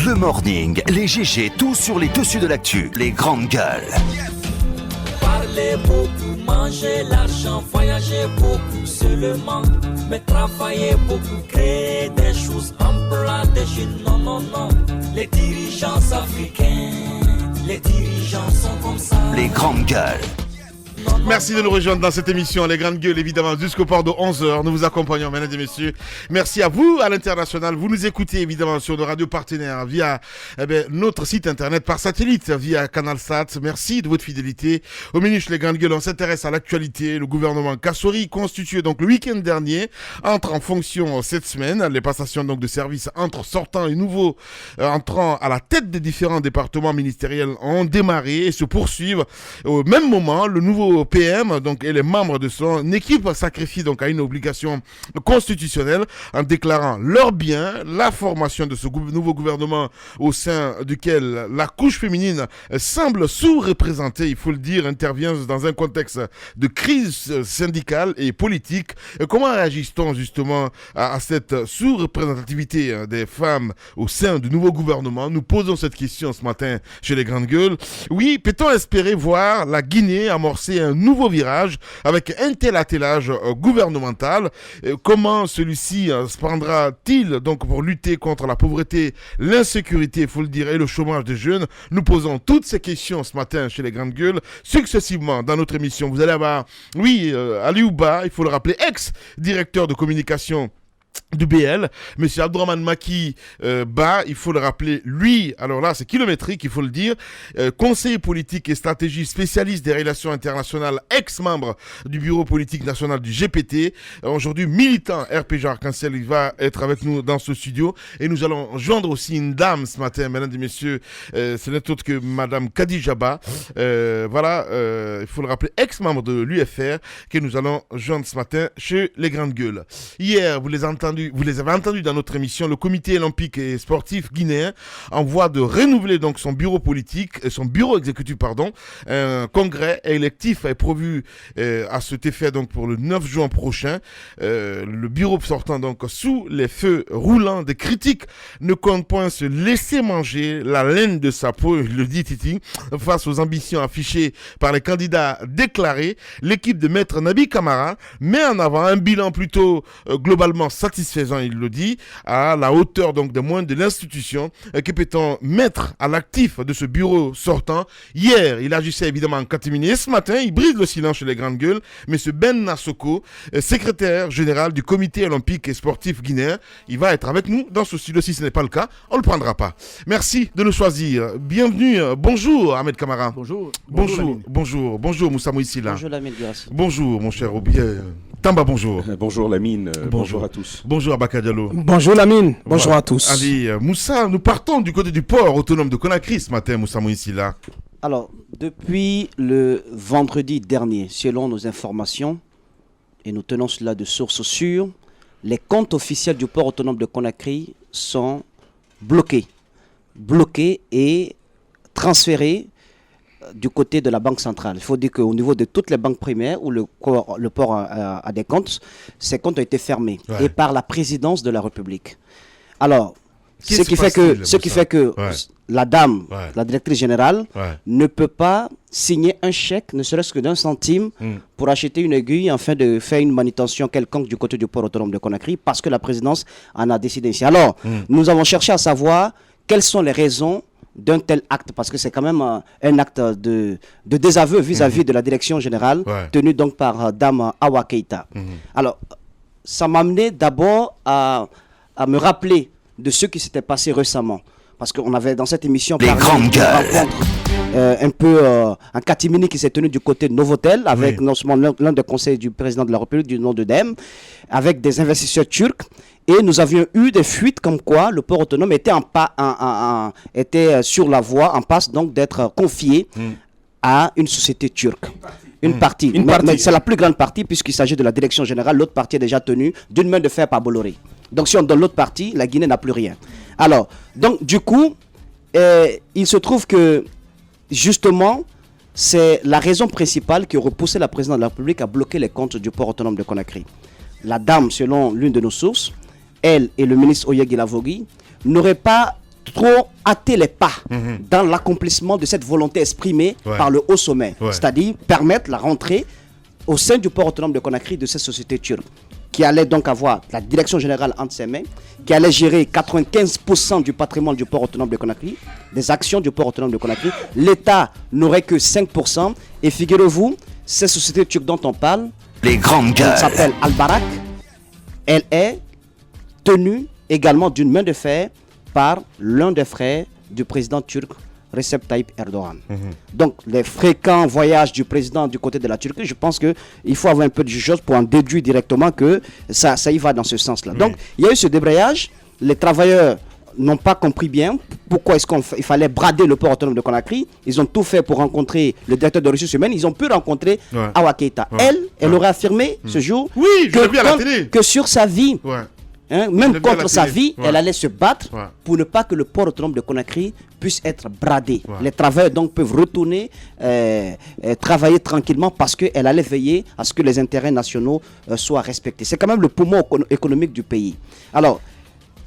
Le morning, les GG, tout sur les dessus de l'actu, les grandes gueules. Parler beaucoup, manger l'argent, voyager beaucoup seulement, mais travailler beaucoup, créer des choses, emploi des jeunes, non, non, non. Les dirigeants africains, les dirigeants sont comme ça. Les grandes gueules. Merci de nous rejoindre dans cette émission, les grandes gueules, évidemment, jusqu'au port de 11h. Nous vous accompagnons, mesdames et messieurs. Merci à vous, à l'international. Vous nous écoutez, évidemment, sur nos radios partenaires, via notre site internet, par satellite, via CanalSat. Merci de votre fidélité. Au Minute, les grandes gueules, on s'intéresse à l'actualité. Le gouvernement Kassori, constitué donc le week-end dernier, entre en fonction cette semaine. Les passations donc de services entre sortants et nouveaux entrant à la tête des différents départements ministériels ont démarré et se poursuivent. Au même moment, le nouveau PM donc, et les membres de son équipe sacrifient donc à une obligation constitutionnelle en déclarant leur bien, la formation de ce nouveau gouvernement au sein duquel la couche féminine semble sous-représentée, il faut le dire, intervient dans un contexte de crise syndicale et politique. Comment réagit-on justement à cette sous-représentativité des femmes au sein du nouveau gouvernement? Nous posons cette question ce matin chez les grandes gueules. Oui, peut-on espérer voir la Guinée amorcer un nouveau virage avec un tel attelage gouvernemental? Comment celui-ci se prendra-t-il donc pour lutter contre la pauvreté, l'insécurité, il faut le dire, et le chômage des jeunes? Nous posons toutes ces questions ce matin chez les grandes gueules. Successivement dans notre émission, vous allez avoir, Aliou Ba, il faut le rappeler, ex-directeur de communication du BL, monsieur Abdourahmane Maki Ba, il faut le rappeler, lui, alors là c'est kilométrique, il faut le dire, conseiller politique et stratégie spécialiste des relations internationales, ex-membre du bureau politique national du GPT, aujourd'hui militant RPG Arc-en-Ciel, il va être avec nous dans ce studio et nous allons joindre aussi une dame ce matin, mesdames et messieurs, ce n'est autre que madame Khadija Ba, il faut le rappeler, ex-membre de l'UFR, que nous allons joindre ce matin chez les grandes gueules. Hier, vous les avez entendus dans notre émission, le comité olympique et sportif guinéen en voie de renouveler donc son bureau exécutif, un congrès électif est prévu à cet effet donc pour le 9 juin prochain. Le bureau sortant donc sous les feux roulants des critiques ne compte point se laisser manger la laine de sa peau, le dit Titi, face aux ambitions affichées par les candidats déclarés. L'équipe de Maître Nabi Camara met en avant un bilan plutôt globalement satisfaisant, il le dit, à la hauteur donc des moyens de l'institution. Que peut-on mettre à l'actif de ce bureau sortant? Hier, il agissait évidemment en catimini et ce matin, il brise le silence chez les grandes gueules. M. Ben Nassoko, secrétaire général du comité olympique et sportif guinéen, il va être avec nous dans ce studio. Si ce n'est pas le cas, on ne le prendra pas. Merci de nous choisir. Bienvenue. Bonjour Ahmed Camara. Bonjour Moussa Mouissila. Bonjour Lamine, merci. Bonjour mon cher Obier. Tamba, bonjour. Bonjour Lamine, bonjour à tous. Bonjour Abaka Diallo. Bonjour Lamine, bonjour à tous. Allez, Moussa, nous partons du côté du port autonome de Conakry ce matin, Moussa Mouissila. Alors, depuis le vendredi dernier, selon nos informations, et nous tenons cela de source sûre, les comptes officiels du port autonome de Conakry sont bloqués et transférés du côté de la banque centrale. Il faut dire qu'au niveau de toutes les banques primaires où le port a des comptes, ces comptes ont été fermés et par la présidence de la République. Alors, ce qui fait que la dame, la directrice générale, ne peut pas signer un chèque, ne serait-ce que d'un centime, pour acheter une aiguille afin de faire une manutention quelconque du côté du port autonome de Conakry, parce que la présidence en a décidé ainsi. Alors, nous avons cherché à savoir quelles sont les raisons d'un tel acte, parce que c'est quand même un acte de désaveu vis-à-vis de la direction générale, tenue donc par Dame Awa Keïta. Alors, ça m'a amené d'abord à me rappeler de ce qui s'était passé récemment, parce qu'on avait dans cette émission parlé d'une rencontre un catimini qui s'est tenu du côté de Novotel avec non seulement l'un des conseillers du président de la République du nom de Dem, avec des investisseurs turcs. Et nous avions eu des fuites comme quoi le port autonome était, était sur la voie, en passe donc d'être confié à une société turque. Une partie. Mais c'est la plus grande partie puisqu'il s'agit de la direction générale. L'autre partie est déjà tenue d'une main de fer par Bolloré. Donc si on donne l'autre partie, la Guinée n'a plus rien. Alors, donc du coup, il se trouve que justement, c'est la raison principale qui a repoussé la présidente de la République à bloquer les comptes du port autonome de Conakry. La dame, selon l'une de nos sources, elle et le ministre Oyeg Ilavogui n'auraient pas trop hâter les pas dans l'accomplissement de cette volonté exprimée par le haut sommet. C'est-à-dire permettre la rentrée au sein du port autonome de Conakry de cette société turque, qui allait donc avoir la direction générale entre ses mains, qui allait gérer 95% du patrimoine du port autonome de Conakry, des actions du port autonome de Conakry. L'État n'aurait que 5%. Et figurez-vous, cette société turque dont on parle, Les grandes gueules. elle s'appelle Al-Barak. Elle est tenue également d'une main de fer par l'un des frères du président turc, Recep Tayyip Erdogan. Donc, les fréquents voyages du président du côté de la Turquie, je pense qu'il faut avoir un peu de jugeote pour en déduire directement que ça y va dans ce sens-là. Donc, il y a eu ce débrayage. Les travailleurs n'ont pas compris bien pourquoi est-ce qu'il fallait brader le port autonome de Conakry. Ils ont tout fait pour rencontrer le directeur de ressources humaines. Ils ont pu rencontrer Awa Keïta. Elle aurait affirmé ce jour que sur sa vie, même contre sa vie, elle allait se battre pour ne pas que le port autonome de Conakry puisse être bradé. Les travailleurs donc peuvent retourner travailler tranquillement parce qu'elle allait veiller à ce que les intérêts nationaux soient respectés. C'est quand même le poumon économique du pays. Alors,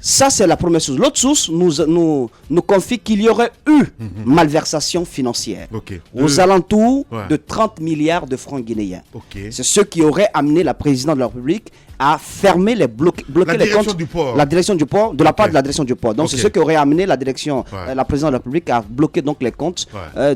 ça, c'est la première source. L'autre source nous confie qu'il y aurait eu malversation financière aux alentours de 30 milliards de francs guinéens. C'est ce qui aurait amené la présidente de la République à fermer bloquer les comptes la direction du port de la part de la direction du port. Donc c'est ce qui aurait amené la direction la présidente de la République à bloquer donc les comptes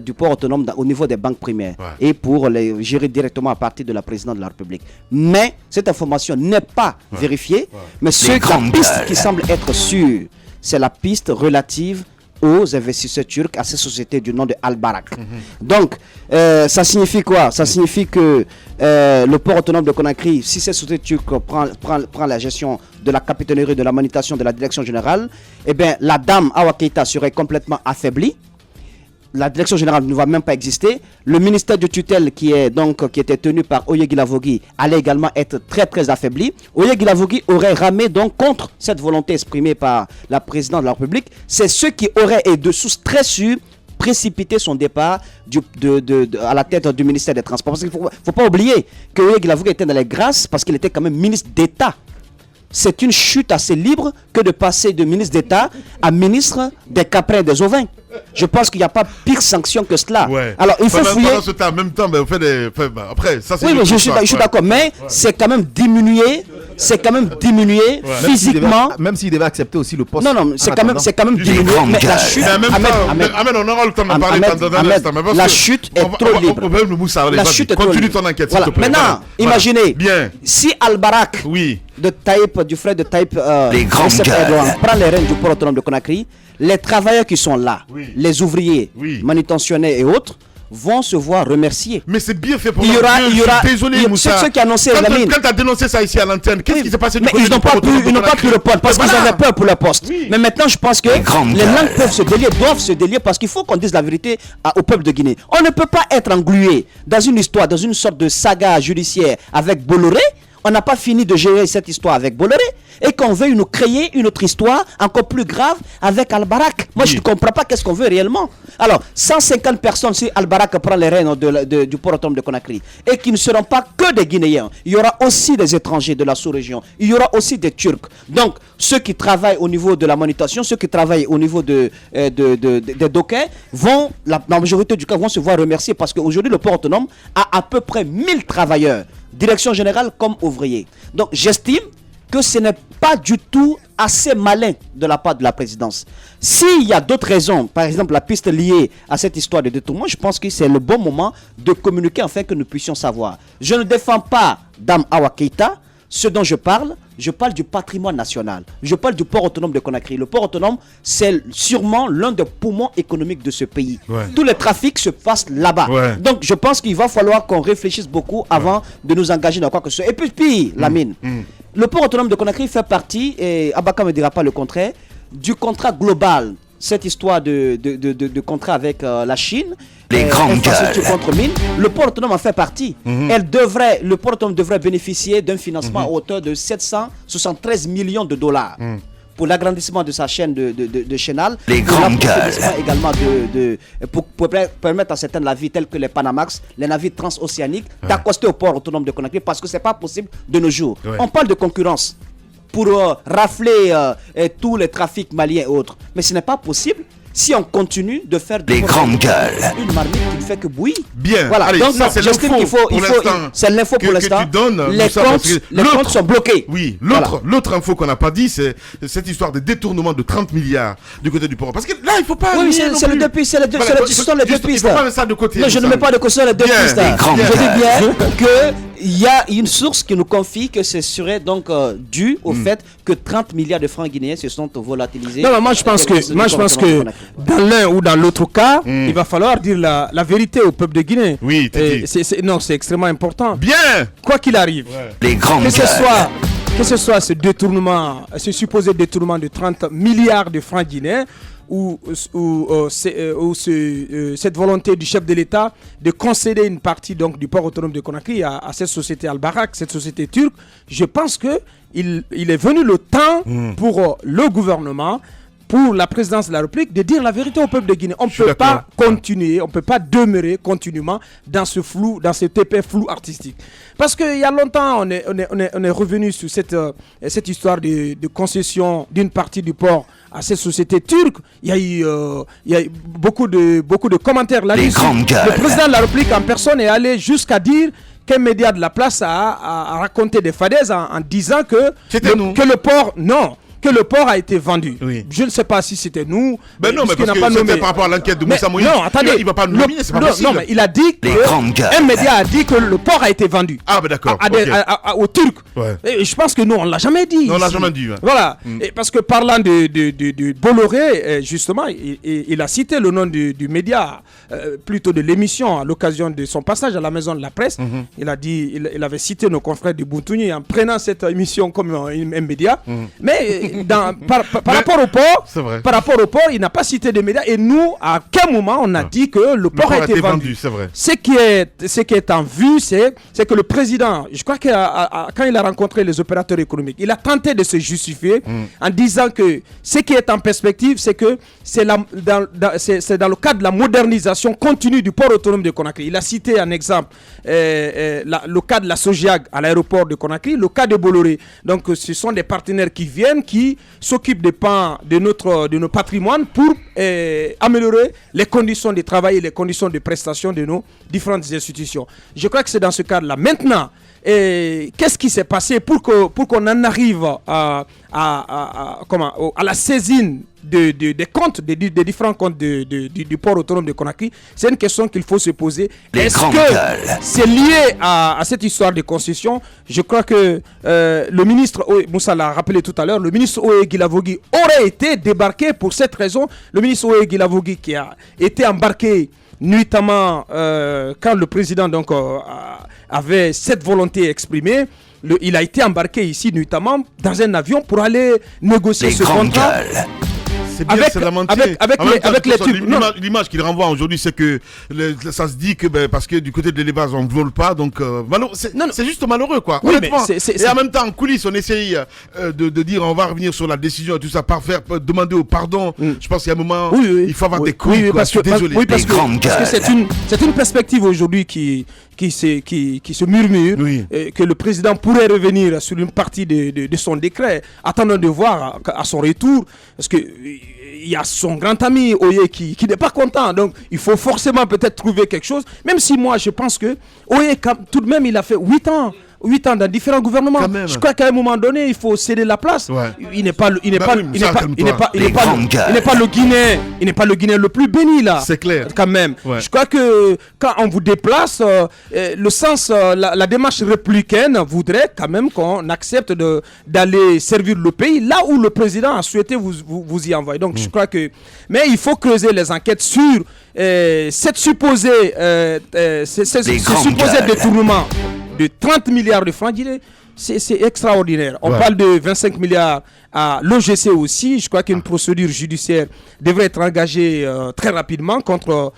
du port autonome au niveau des banques primaires et pour les gérer directement à partir de la présidente de la République. Mais cette information n'est pas vérifiée, mais la piste qui semble être sûre, c'est la piste relative aux investisseurs turcs, à ces sociétés du nom de Al-Barak. Donc, ça signifie quoi? Ça signifie que le port autonome de Conakry, si cette société turque prend la gestion de la capitainerie, de la manutention, de la direction générale, eh bien, la dame Awa Keïta serait complètement affaiblie. La direction générale ne va même pas exister. Le ministère de tutelle qui était tenu par Oye Guilavogui allait également être très très affaibli. Oye Guilavogui aurait ramé donc contre cette volonté exprimée par la présidente de la République. C'est ce qui aurait, et de source très sûre, précipité son départ à la tête du ministère des Transports. Parce qu'il ne faut pas oublier que Oye Guilavogui était dans les grâces parce qu'il était quand même ministre d'État. C'est une chute assez libre que de passer de ministre d'État à ministre des caprins et des ovins. Je pense qu'il n'y a pas pire sanction que cela. Alors il faut fouiller. En même temps, on fait des. Après, ça c'est. Oui, mais je suis d'accord. Mais c'est quand même diminué. C'est quand même diminué physiquement. Même s'il devait accepter aussi le poste. Non, c'est quand même diminué. Mais la chute. Amen, on aura le temps d'en parler dans un instant. La chute est trop libre. La chute est trop libre. Continue ton enquête, s'il te plaît. Maintenant, imaginez. Si Al-Barak du frère de Tayyip Erdogan prend les rênes du port autonome de Conakry, les travailleurs qui sont là, les ouvriers, manutentionnaires et autres, vont se voir remercier. Mais c'est bien fait pour il y aura désolé, Moussa. Ceux qui annonçaient quand tu as dénoncé ça ici à l'antenne, qu'est-ce qui s'est passé du côté ils n'ont pas pu répondre parce qu'ils avaient peur pour leur poste. Mais maintenant, je pense que les langues peuvent se délier, doivent se délier parce qu'il faut qu'on dise la vérité au peuple de Guinée. On ne peut pas être englué dans une histoire, dans une sorte de saga judiciaire avec Bolloré. On n'a pas fini de gérer cette histoire avec Bolloré et qu'on veuille nous créer une autre histoire encore plus grave avec Al-Barak. Moi, je ne comprends pas qu'est-ce qu'on veut réellement. Alors, 150 personnes, si Al-Barak prend les rênes du port autonome de Conakry et qui ne seront pas que des Guinéens, il y aura aussi des étrangers de la sous-région, il y aura aussi des Turcs. Donc, ceux qui travaillent au niveau de la manutention, ceux qui travaillent au niveau des dockers, la majorité du cas, vont se voir remercier parce qu'aujourd'hui, le port autonome a à peu près 1000 travailleurs. Direction générale comme ouvrier. Donc j'estime que ce n'est pas du tout assez malin de la part de la présidence. S'il y a d'autres raisons, par exemple la piste liée à cette histoire de détournement, je pense que c'est le bon moment de communiquer afin que nous puissions savoir. Je ne défends pas Dame Awa Keïta. Ce dont je parle du patrimoine national. Je parle du port autonome de Conakry. Le port autonome, c'est sûrement l'un des poumons économiques de ce pays. Tous les trafics se passent là-bas. Donc, je pense qu'il va falloir qu'on réfléchisse beaucoup avant de nous engager dans quoi que ce soit. Et puis, pire, Lamine, le port autonome de Conakry fait partie, et Abaka ne me dira pas le contraire, du contrat global. Cette histoire de contrat avec la Chine, les grandes gueules. Contre mine, le port autonome en fait partie. Le port autonome devrait bénéficier d'un financement à hauteur de 773 millions de dollars pour l'agrandissement de sa chaîne de chenal. Les grandes gueules. Également pour permettre à certains navires tels que les Panamax, les navires transocéaniques, d'accoster au port autonome de Conakry parce que c'est pas possible de nos jours. On parle de concurrence. pour rafler tous les trafics maliens et autres. Mais ce n'est pas possible si on continue de faire Les grandes gueules. une marmite qui ne fait que bouillir. Bien. Voilà. Allez, Donc, ça, non, c'est j'estime l'info qu'il faut, pour l'instant c'est l'info pour que l'instant. tu donnes, Les Moussa, parce que les comptes sont bloqués. Oui, Voilà. l'autre info qu'on n'a pas dit, c'est cette histoire de détournement de 30 milliards du côté du port. Parce que là, il ne faut pas. Oui, nier c'est non c'est les plus. deux pistes, ce sont les deux Juste, pistes. Il ne faut pas mettre ça de côté. Non, je ne Moussa. mets pas de caution les deux Bien. pistes. Les grandes Je dis gueules. bien qu'il y a une source qui nous confie que ce serait donc dû au fait que 30 milliards de francs guinéens se sont volatilisés. Non, moi je pense que dans l'un ou dans l'autre cas, il va falloir dire la vérité au peuple de Guinée. Oui, t'es dit. C'est extrêmement important. Bien. Quoi qu'il arrive, Les grandes que gueules. ce soit ce détournement, ce supposé détournement de 30 milliards de francs guinéens, ou cette volonté du chef de l'État de concéder une partie donc du port autonome de Conakry à cette société Al-Barak, cette société turque, je pense que il est venu le temps pour le gouvernement, pour la présidence de la République, de dire la vérité au peuple de Guinée. On ne peut pas continuer, on ne peut pas demeurer continuellement dans ce flou, dans cet épais flou artistique. Parce qu'il y a longtemps, on est revenu sur cette histoire de concession d'une partie du port à cette société turque. Il y a eu beaucoup de commentaires là-dessus. Le président de la République en personne est allé jusqu'à dire qu'un média de la place a raconté des fadaises en disant que le port... Non. Que le port a été vendu. Oui. Je ne sais pas si c'était nous. Ben non, mais parce que c'était par rapport à l'enquête de Moussa Moïse. Non, attendez. Il ne va pas nous nominer, c'est pas possible. Non, mais il a dit un média a dit que le port a été vendu. Ah, ben d'accord. Aux Turcs. Ouais. Et je pense que nous, on ne l'a jamais dit. Non, on ne l'a jamais dit. Ouais. Voilà. Et parce que parlant de Bolloré, justement, il a cité le nom du média, plutôt de l'émission, à l'occasion de son passage à la maison de la presse. Il a dit, il avait cité nos confrères de Buntouni en prenant cette émission comme un média. Mais par rapport au port, il n'a pas cité de médias. Et nous, à quel moment on a dit que le port a été vendu? C'est vrai. Ce qui est en vue, c'est que le président, je crois que quand il a rencontré les opérateurs économiques, il a tenté de se justifier en disant que ce qui est en perspective, c'est que c'est dans le cadre de la modernisation continue du port autonome de Conakry. Il a cité un exemple, le cas de la Sojiag à l'aéroport de Conakry, le cas de Bolloré. Donc ce sont des partenaires qui viennent, qui s'occupent des pans de nos patrimoines pour améliorer les conditions de travail et les conditions de prestation de nos différentes institutions. Je crois que c'est dans ce cadre-là. Maintenant, qu'est-ce qui s'est passé pour qu'on en arrive à la saisine des comptes, des différents comptes du port autonome de Conakry? C'est une question qu'il faut se poser. Est-ce que c'est lié à cette histoire de concession? Je crois que le ministre, Moussa l'a rappelé tout à l'heure, le ministre Oye Guilavogui aurait été débarqué pour cette raison. Le ministre Oye Guilavogui qui a été embarqué nuitamment quand le président donc avait cette volonté exprimée. Il a été embarqué ici nuitamment dans un avion pour aller négocier ce contrat. C'est bien, c'est lamenté. Avec les tubes. L'image qu'il renvoie aujourd'hui, c'est que ça se dit que parce que du côté de l'élevage, on ne vole pas. Donc, c'est juste malheureux, quoi. Oui, honnêtement. Et en même temps, en coulisses, on essaye de dire on va revenir sur la décision et tout ça, demander au pardon. Je pense qu'il y a un moment, il faut avoir des couilles. Parce que c'est une perspective aujourd'hui qui se murmure, que le président pourrait revenir sur une partie de son décret. Attendons de voir à son retour, parce que il y a son grand ami Oye qui n'est pas content, donc il faut forcément peut-être trouver quelque chose, même si moi je pense que Oye tout de même il a fait 8 ans dans différents gouvernements. Je crois qu'à un moment donné, il faut céder la place. Ouais. Il n'est pas le Guinéen le plus béni là. C'est clair. Quand même. Ouais. Je crois que quand on vous déplace, le sens, la démarche républicaine voudrait quand même qu'on accepte d'aller servir le pays là où le président a souhaité vous y envoyer. Donc je crois que, mais il faut creuser les enquêtes sur cette supposée détournement de 30 milliards de francs guinéens. C'est extraordinaire. On parle de 25 milliards à l'OGC aussi. Je crois qu'une procédure judiciaire devrait être engagée très rapidement contre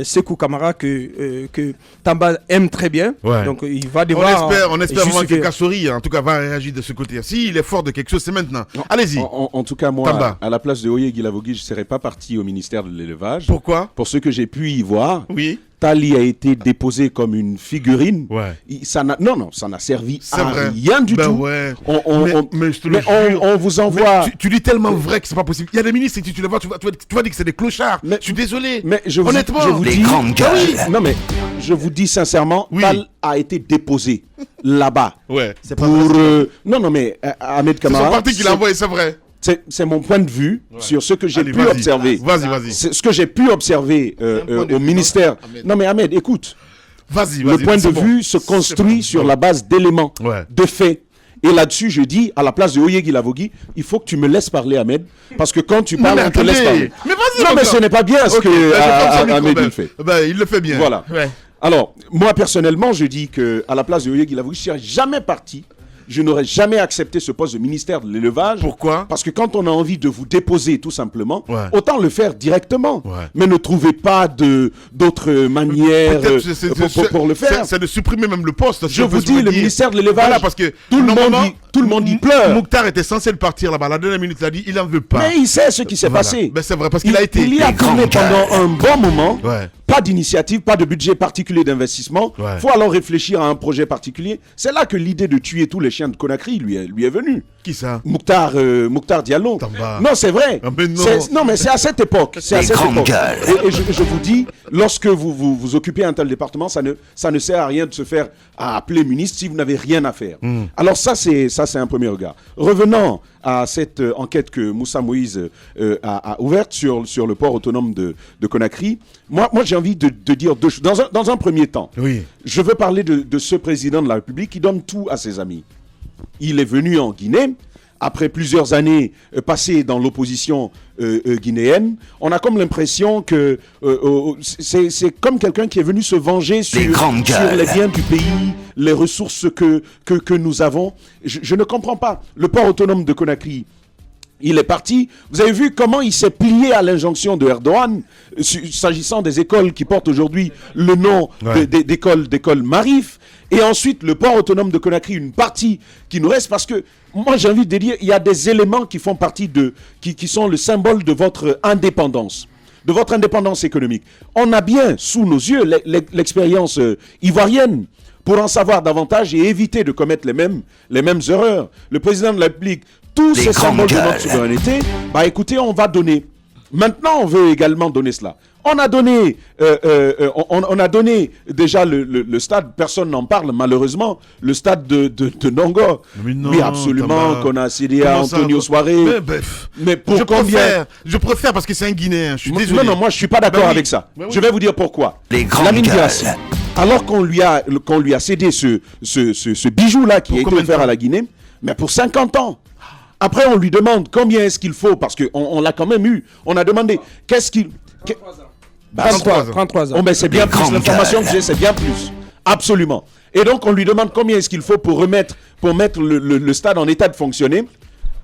Sékou Camara que Tamba aime très bien. Ouais. Donc il va devoir... On espère vraiment que Kassori, en tout cas, va réagir de ce côté. S'il est fort de quelque chose, c'est maintenant. Allez-y. En tout cas, moi, Tamba, à la place de Oye Guilavogui, je ne serais pas parti au ministère de l'élevage. Pourquoi? Pour ce que j'ai pu y voir. Oui. Tali a été déposé comme une figurine. Ouais. Ça n'a servi C'est à vrai. rien du tout. Ouais. Mais je te le mais jure. on vous envoie. Tu dis tellement vrai que c'est pas possible. Il y a des ministres, si tu les vois, tu vas dire que c'est des clochards. Mais- je suis désolé. Mais Honnêtement, je vous Les dis, grandes gueules. Oui, non mais je vous dis sincèrement, Oui. Tal a été déposé là-bas Ouais. C'est pas pour vrai. non mais Ahmed C'est son Kamara. parti qui l'a envoyé, c'est vrai. C'est mon point de vue sur ce que j'ai Allez, pu vas-y. observer. Vas-y. C'est ce que j'ai pu observer au ministère. Non mais Ahmed, écoute, Vas-y. le point de c'est bon. vue se construit sur la base d'éléments, Ouais. de faits. Et là-dessus, je dis, à la place de Oyegi Lavogui, il faut que tu me laisses parler, Ahmed, parce que quand tu parles, mais on te laisse attendez. parler. Mais vas-y, Non, mais encore. ce n'est pas bien ce Ok, que je ferme son micro, Ahmed ben. il fait. Ben, il le fait bien. Voilà. Ouais. Alors, moi, personnellement, je dis que à la place de Oyegi Lavogui, je ne serais jamais parti. Je n'aurais jamais accepté ce poste de ministère de l'élevage. Pourquoi? Parce que quand on a envie de vous déposer, tout simplement, Ouais. autant le faire directement. Ouais. Mais ne trouvez pas d'autres manières Peut-être pour le faire. C'est de supprimer même le poste. Je vous dis, le ministère de l'élevage, Voilà, parce que tout le normalement, monde y pleure. Mokhtar était censé le partir là-bas. La dernière minute, il a dit, il n'en veut pas. Mais il sait ce qui s'est Voilà. passé. Ben, c'est vrai, parce qu'il a été. Il y a Les tourné grandes pendant un bon moment. Ouais. Pas d'initiative, pas de budget particulier d'investissement. Ouais. Faut alors réfléchir à un projet particulier. C'est là que l'idée de tuer tous les chiens de Conakry lui est venue. Qui ça? Mokhtar Diallo. Tamba. Non, c'est vrai. Ah, mais non. Non, mais c'est à cette époque. C'est à Les cette grandes époque. gueules. Et je vous dis, lorsque vous occupez un tel département, ça ne sert à rien de se faire appeler ministre si vous n'avez rien à faire. Alors ça, c'est un premier regard. Revenons à cette enquête que Moussa Moïse a ouverte sur le port autonome de Conakry. Moi j'ai envie de dire deux choses. Dans un premier temps, Oui. je veux parler de ce président de la République qui donne tout à ses amis. Il est venu en Guinée, après plusieurs années passées dans l'opposition guinéenne. On a comme l'impression que c'est comme quelqu'un qui est venu se venger sur les biens du pays, les ressources que nous avons. Je ne comprends pas. Le port autonome de Conakry, il est parti. Vous avez vu comment il s'est plié à l'injonction de Erdogan s'agissant des écoles qui portent aujourd'hui le nom d'école Marif. Et ensuite, le port autonome de Conakry, une partie qui nous reste, parce que moi j'ai envie de dire, il y a des éléments qui font partie qui sont le symbole de votre indépendance. De votre indépendance économique. On a bien sous nos yeux l'expérience ivoirienne pour en savoir davantage et éviter de commettre les mêmes erreurs. Le président de la République, tous ces symboles de notre souveraineté, bah écoutez, on va donner. Maintenant, on veut également donner cela. On a donné, on a donné déjà le stade, personne n'en parle malheureusement, le stade de Nongo. Mais non, oui, absolument, qu'on a cédé à Antonio Soiré. Mais pour combien? Je préfère parce que c'est un Guinéen. Je suis désolé. Non, moi je suis pas d'accord avec ça. Je vais vous dire pourquoi. Lamine Guirassy, alors qu'on lui a cédé ce bijou-là qui a été offert à la Guinée, mais pour 50 ans. Après, on lui demande combien est-ce qu'il faut, parce qu'on l'a quand même eu. On a demandé qu'est-ce qu'il... 33 ans. Oh, mais c'est bien plus, l'information que j'ai, c'est bien plus. Absolument. Et donc, on lui demande combien est-ce qu'il faut pour mettre le stade en état de fonctionner.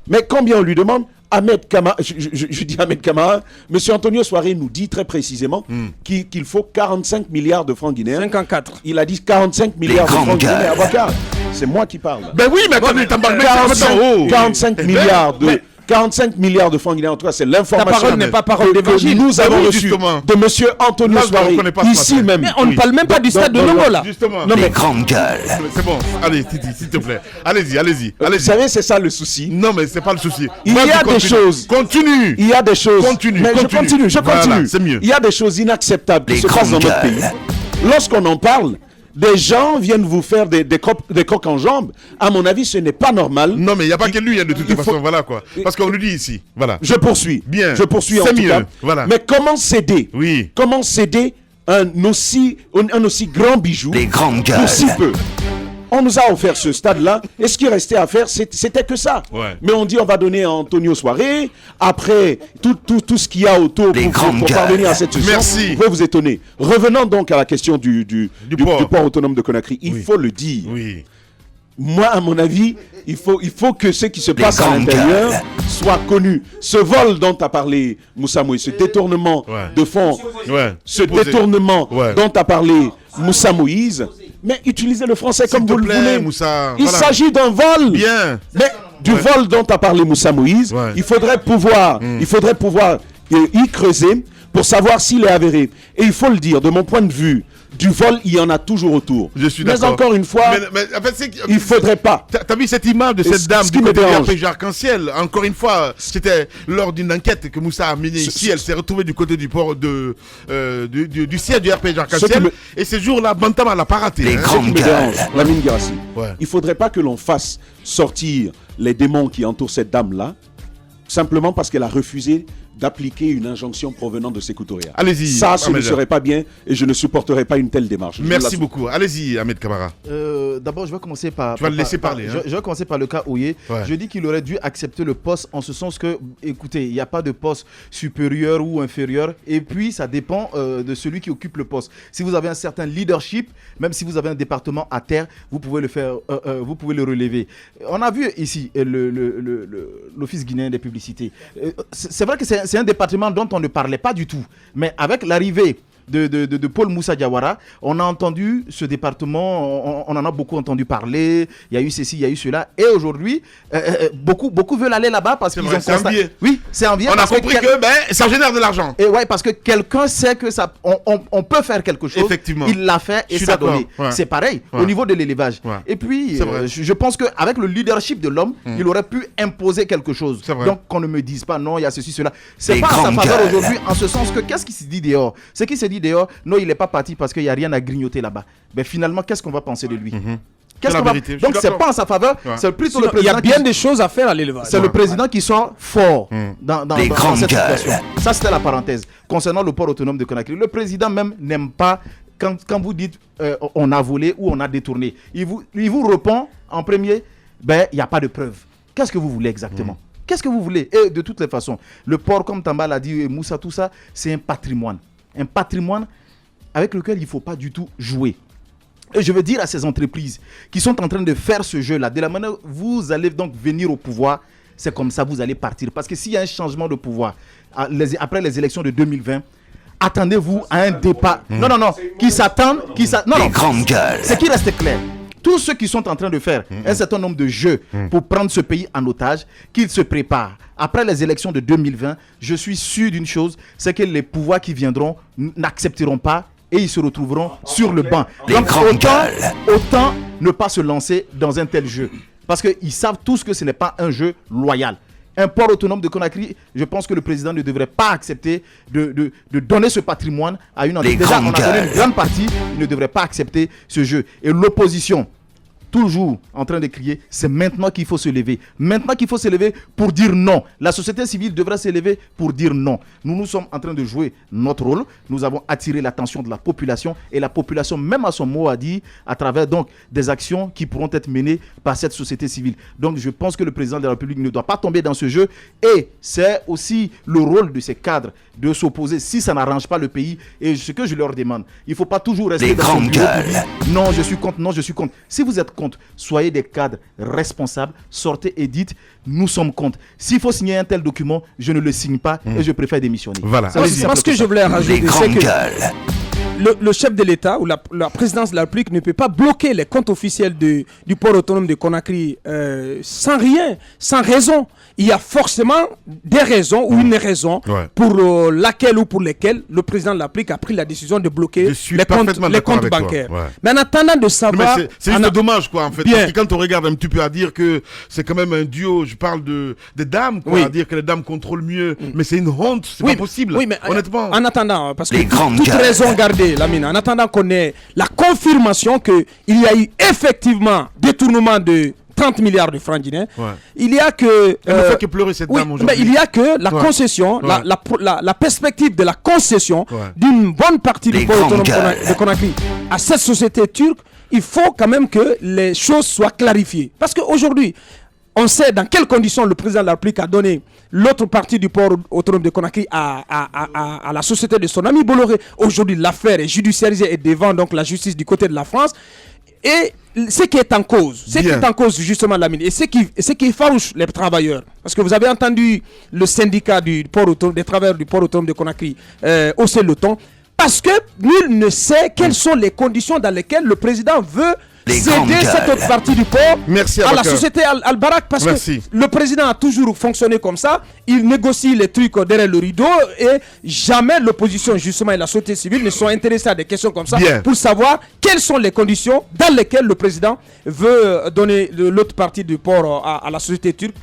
Mais combien on lui demande? Ahmed Kamara, je dis Ahmed Kamara, M. Antonio Soiré nous dit très précisément qu'il faut 45 milliards de francs guinéens. 54. Il a dit 45 milliards de francs guinéens. Avocat, c'est moi qui parle. Ben oui, mais attendez, t'en parles 45 milliards de... 45 milliards de francs guinéens, en tout cas, c'est l'information. Ta parole n'est pas parole d'évangile. Nous avons reçu de M. Antonio Soiré, ici même. Mais on ne parle même pas du stade de Nongo, là. Justement. Non, mais grandes gueules. C'est bon. Allez, Titi, s'il te plaît. Allez-y. vous savez, c'est ça le souci. Non, mais c'est pas le souci. Il y a des choses. Continue. Il y a des choses. Continue. Mais je continue. Voilà, c'est mieux. Il y a des choses inacceptables qui se passent dans notre pays. Lorsqu'on en parle, des gens viennent vous faire des crocs en jambes. À mon avis, ce n'est pas normal. Non, mais il n'y a pas que lui, de toute façon. Voilà quoi. Parce qu'on le dit ici. Voilà. Je poursuis. Bien. Je poursuis en C'est tout mieux. cas. Voilà. Mais comment céder? Oui. Comment céder un aussi grand bijou Les grandes gueules. pour si peu? On nous a offert ce stade-là, et ce qui restait à faire, c'était que ça. Ouais. Mais on dit on va donner à Antonio Soiré, après tout ce qu'il y a autour pour parvenir à cette solution. Merci. Vous pouvez vous étonner. Revenons donc à la question du port autonome de Conakry. Il faut le dire. Oui. Moi, à mon avis, il faut que ce qui se passe à l'intérieur soit connu. Ce vol dont a parlé Moussa Moïse, ce détournement de fonds, ce détournement dont a parlé Moussa Moïse, mais utilisez le français comme vous le voulez. Moussa, il s'agit d'un vol. Bien. Mais du vol dont a parlé Moussa Moïse, il faudrait pouvoir y creuser pour savoir s'il est avéré. Et il faut le dire, de mon point de vue, du vol, il y en a toujours autour. Je suis mais d'accord. encore une fois, mais en fait, il ne faudrait pas. T'as vu cette image de Et cette dame ce du qui me côté du dérange. RPG Arc-en-Ciel. Encore une fois, c'était lors d'une enquête que Moussa a menée ici. Elle s'est retrouvée du côté du port du siège du RPG Arc-en-Ciel. Et ce jour-là, Bantama l'a pas raté. Les hein. grands- Ce qui me dérange, Lamine Guirassy, Ouais. il ne faudrait pas que l'on fasse sortir les démons qui entourent cette dame-là, simplement parce qu'elle a refusé d'appliquer une injonction provenant de Sékou Touré. Allez-y, Ça, ce ne Ahmed. serait pas bien et je ne supporterai pas une telle démarche. Je Merci vous beaucoup. Allez-y, Ahmed Kamara. D'abord, je vais commencer par. Tu vas le laisser par- parler, hein. Je vais commencer par le cas Oye. Ouais. Je dis qu'il aurait dû accepter le poste en ce sens que, écoutez, il n'y a pas de poste supérieur ou inférieur. Et puis, ça dépend de celui qui occupe le poste. Si vous avez un certain leadership, même si vous avez un département à terre, vous pouvez le faire, vous pouvez le relever. On a vu ici l'Office guinéen des publicités. C'est vrai que c'est un département dont on ne parlait pas du tout. Mais avec l'arrivée de Paul Moussa Diawara, on a entendu ce département, on en a beaucoup entendu parler, il y a eu ceci, il y a eu cela, et aujourd'hui, beaucoup veulent aller là-bas parce C'est qu'ils vrai, ont c'est un biais. Oui, c'est un biais. On a parce compris que ça génère de l'argent. et ouais, parce que quelqu'un sait que ça, on peut faire quelque chose. Effectivement. Il l'a fait Je et suis ça a d'accord. donné. Ouais. C'est pareil Ouais. au niveau de l'élevage. Ouais. Et puis, C'est vrai. je pense qu'avec le leadership de l'homme, il aurait pu imposer quelque chose. C'est vrai. Donc, qu'on ne me dise pas non, il y a ceci, cela. C'est Les pas à sa grandes faveur gueules. aujourd'hui, en ce sens que qu'est-ce qui se dit dehors? Ce qui se dit dehors, non, il n'est pas parti parce qu'il n'y a rien à grignoter là-bas. Mais finalement, qu'est-ce qu'on va penser de lui? C'est la qu'on va... vérité, je suis Donc, c'est d'accord. pas en sa faveur, Ouais. c'est plutôt Sinon, le il y président. a bien des choses à faire à l'élevage. C'est le président qui sort fort dans Les grandes cette gueules. situation. Ça, c'était la parenthèse. Concernant le port autonome de Conakry, le président même n'aime pas quand vous dites on a volé ou on a détourné. Il vous répond en premier, il n'y a pas de preuve. Qu'est-ce que vous voulez exactement? Qu'est-ce que vous voulez? Et de toutes les façons, le port, comme Tamba l'a dit, et Moussa, tout ça, c'est un patrimoine. Un patrimoine avec lequel il ne faut pas du tout jouer. Et je veux dire à ces entreprises qui sont en train de faire ce jeu-là, de la manière vous allez donc venir au pouvoir, c'est comme ça vous allez partir. Parce que s'il y a un changement de pouvoir après les élections de 2020, attendez-vous à un départ. Non, qui s'attendent, Les grandes gueules. c'est qui reste clair. Tous ceux qui sont en train de faire un certain nombre de jeux pour prendre ce pays en otage, qu'ils se préparent. Après les élections de 2020, je suis sûr d'une chose, c'est que les pouvoirs qui viendront n'accepteront pas et ils se retrouveront sur le banc. Les Donc grandes gueules. autant ne pas se lancer dans un tel jeu. Parce qu'ils savent tous que ce n'est pas un jeu loyal. Un port autonome de Conakry, je pense que le président ne devrait pas accepter de donner ce patrimoine à une entreprise. Les Déjà, on a grandes donné une gueules. grande partie, il ne devrait pas accepter ce jeu. Et l'opposition, toujours en train de crier, c'est maintenant qu'il faut se lever. Maintenant qu'il faut se lever pour dire non. La société civile devrait se lever pour dire non. Nous sommes en train de jouer notre rôle. Nous avons attiré l'attention de la population et la population, même à son mot, a dit à travers donc des actions qui pourront être menées par cette société civile. Donc je pense que le président de la République ne doit pas tomber dans ce jeu et c'est aussi le rôle de ces cadres de s'opposer si ça n'arrange pas le pays. Et ce que je leur demande, il ne faut pas toujours rester Les dans son grandes bureau pour gueules. dire non, je suis contre, non, je suis contre. Si vous êtes contre, soyez des cadres responsables, sortez et dites nous sommes contre. S'il faut signer un tel document, je ne le signe pas et je préfère démissionner. Voilà. C'est Moi, aussi c'est simple parce que ça. je voulais Les rajouter, c'est grandes que gueules. le chef de l'État ou la présidence de la République ne peut pas bloquer les comptes officiels du port autonome de Conakry sans rien, sans raison. Il y a forcément des raisons ou une raison Ouais. pour laquelle ou pour lesquelles le président de la République a pris la décision de bloquer Je suis les parfaitement comptes d'accord avec toi. bancaires. Ouais. Mais en attendant de Non, savoir... mais c'est juste dommage, quoi, en fait. Bien. Parce que quand on regarde un petit peu à dire que c'est quand même un duo, je parle des dames, quoi, Oui. à dire que les dames contrôlent mieux. Mais c'est une honte, c'est pas possible. Oui, mais honnêtement. en attendant, parce que Les grandes toute gueules. raison gardée, Lamine, en attendant qu'on ait la confirmation qu'il y a eu effectivement détournement de 30 milliards de francs guinéens, Ouais. il y a que... Elle ne fait que pleurer cette oui, dame mais aujourd'hui. il y a que la Ouais. concession, Ouais. la perspective de la concession Ouais. d'une bonne partie Les du port grandes autonome gueules. de Conakry à cette société turque. Il faut quand même que les choses soient clarifiées. Parce qu'aujourd'hui, on sait dans quelles conditions le président de la République a donné l'autre partie du port autonome de Conakry à la société de son ami Bolloré. Aujourd'hui, l'affaire est judiciarisée et devant donc la justice du côté de la France. Et ce qui est en cause, justement, Lamine, et ce qui farouche les travailleurs, parce que vous avez entendu le syndicat des travailleurs du port autonome de Conakry hausser le ton, Parce que nul ne sait quelles sont les conditions dans lesquelles le président veut céder cette autre partie du port à la société Al-Barak. Parce que le président a toujours fonctionné comme ça. Il négocie les trucs derrière le rideau et jamais l'opposition justement et la société civile ne sont intéressés à des questions comme ça pour savoir quelles sont les conditions dans lesquelles le président veut donner l'autre partie du port à la société turque.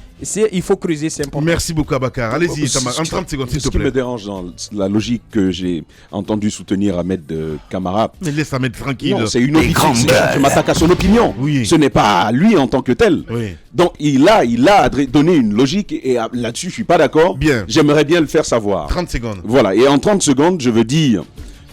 Il faut creuser, c'est important. Merci beaucoup Abakar. Allez-y, en 30 secondes s'il te plaît. Ce qui me dérange dans la logique que j'ai entendu soutenir Ahmed Camara. Mais laisse Ahmed tranquille. Non, c'est une opinion. Je m'attaque à son opinion. Oui. Ce n'est pas à lui en tant que tel. Oui. Donc il a donné une logique et là-dessus je suis pas d'accord. Bien. J'aimerais bien le faire savoir. 30 secondes. Voilà. Et en 30 secondes, je veux dire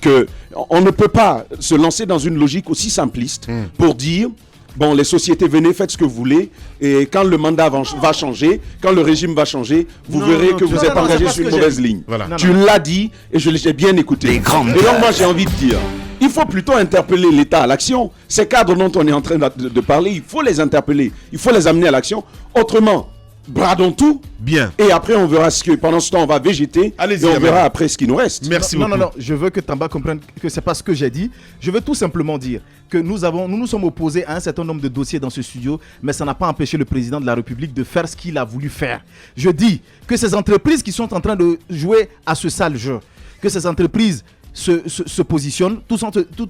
que on ne peut pas se lancer dans une logique aussi simpliste pour dire bon, les sociétés, venez, faites ce que vous voulez. Et quand le mandat va changer, quand le régime va changer, vous verrez que vous êtes engagé sur une mauvaise ligne. Voilà. Tu l'as dit et je l'ai bien écouté. Et donc moi, j'ai envie de dire, il faut plutôt interpeller l'État à l'action. Ces cadres dont on est en train de parler, il faut les interpeller. Il faut les amener à l'action. Autrement, bradons tout. Bien. Et après, on verra ce que pendant ce temps, on va végéter. Allez-y, et on verra après ce qui nous reste. Merci beaucoup. Non, je veux que Tamba comprenne que c'est pas ce que j'ai dit. Je veux tout simplement dire que nous nous sommes opposés à un certain nombre de dossiers dans ce studio, mais ça n'a pas empêché le président de la République de faire ce qu'il a voulu faire. Je dis que ces entreprises qui sont en train de jouer à ce sale jeu, que ces entreprises se positionnent tout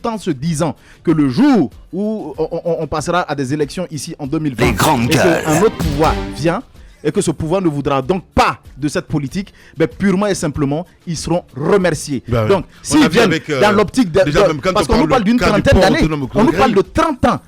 en se disant que le jour où on passera à des élections ici en 2020 et qu'un autre pouvoir vient et que ce pouvoir ne voudra donc pas de cette politique, mais purement et simplement, ils seront remerciés. Donc, s'ils viennent dans l'optique parce qu'on nous parle d'une trentaine d'années, on nous parle de 30 ans.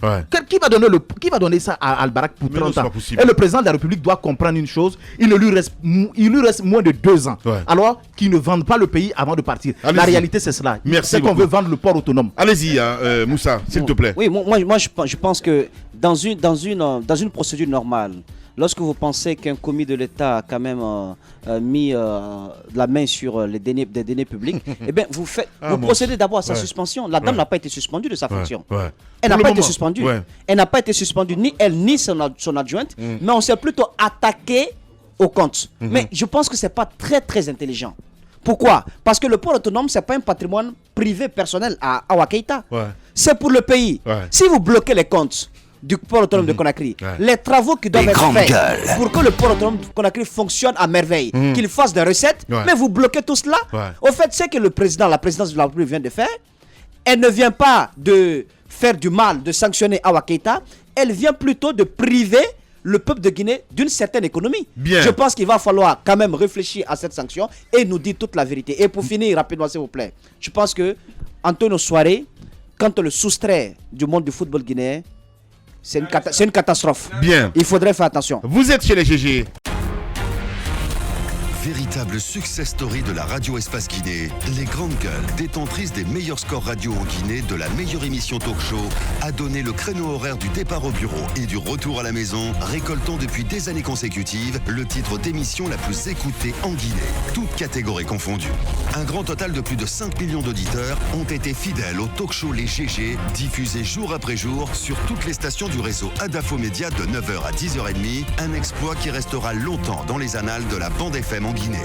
Qui va donner ça à Al-Barak pour 30 ans? Et le président de la République doit comprendre une chose, il lui reste moins de 2 ans. Alors qu'ils ne vendent pas le pays avant de partir. La réalité, c'est cela. C'est qu'on veut vendre le port autonome. Allez-y, Moussa, s'il te plaît. Oui, moi je pense que dans une procédure normale, lorsque vous pensez qu'un commis de l'État a quand même mis la main sur des deniers publics, eh bien, vous procédez d'abord à sa suspension. La dame n'a pas été suspendue de sa fonction. Elle n'a pas été suspendue. Elle n'a pas été suspendue, ni elle, ni son adjointe, mais on s'est plutôt attaqué au compte. Mais je pense que ce n'est pas très, très intelligent. Pourquoi? Parce que le port autonome, ce n'est pas un patrimoine privé personnel à Awa Keïta. C'est pour le pays. Si vous bloquez les comptes du port autonome de Conakry, les travaux qui doivent être faits pour que le port autonome de Conakry fonctionne à merveille, qu'il fasse des recettes, mais vous bloquez tout cela. Au fait, c'est que la présidence de la République vient de faire, elle ne vient pas de faire du mal, de sanctionner Awa Keïta, elle vient plutôt de priver le peuple de Guinée d'une certaine économie. Je pense qu'il va falloir quand même réfléchir à cette sanction et nous dire toute la vérité. Et pour finir rapidement, s'il vous plaît, je pense que Antonio Soare, quand on le soustrait du monde du football guinéen, c'est une catastrophe. Bien. Il faudrait faire attention. Vous êtes chez les GG. Véritable success story de la radio Espace Guinée, les grandes gueules, détentrices des meilleurs scores radio en Guinée, de la meilleure émission talk show, a donné le créneau horaire du départ au bureau et du retour à la maison, récoltant depuis des années consécutives le titre d'émission la plus écoutée en Guinée, toutes catégories confondues. Un grand total de plus de 5 millions d'auditeurs ont été fidèles au talk show Les GG, diffusé jour après jour sur toutes les stations du réseau Adafo Média de 9h à 10h30, un exploit qui restera longtemps dans les annales de la bande FM en Guinée.